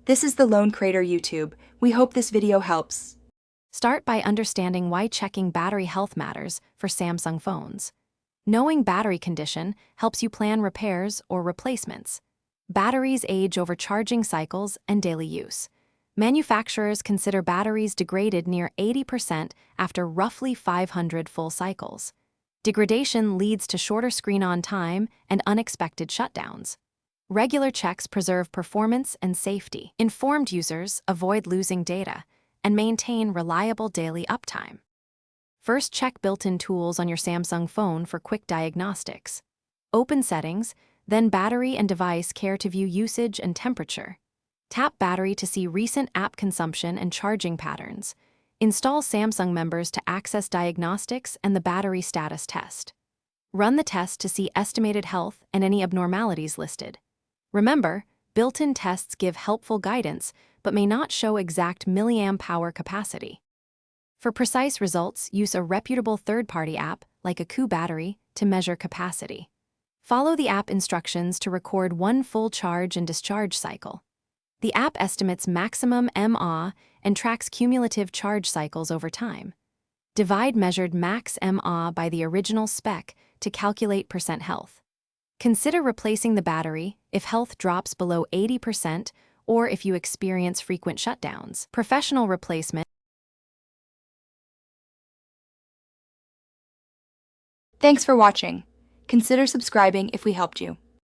This is the Lone Crater YouTube. We hope this video helps. Start by understanding why checking battery health matters for Samsung phones. Knowing battery condition helps you plan repairs or replacements. Batteries age over charging cycles and daily use. Manufacturers consider batteries degraded near 80% after roughly 500 full cycles. Degradation leads to shorter screen-on time and unexpected shutdowns. Regular checks preserve performance and safety. Informed users avoid losing data and maintain reliable daily uptime. First, check built-in tools on your Samsung phone for quick diagnostics. Open Settings, then Battery and Device Care to view usage and temperature. Tap Battery to see recent app consumption and charging patterns. Install Samsung Members to access diagnostics and the battery status test. Run the test to see estimated health and any abnormalities listed. Remember, built-in tests give helpful guidance but may not show exact milliamp hour capacity. For precise results, use a reputable third-party app like a Battery to measure capacity. Follow the app instructions to record one full charge and discharge cycle. The app estimates maximum mAh and tracks cumulative charge cycles over time. Divide measured max mAh by the original spec to calculate percent health. Consider replacing the battery if health drops below 80% or if you experience frequent shutdowns. Professional replacement. Thanks for watching. Consider subscribing if we helped you.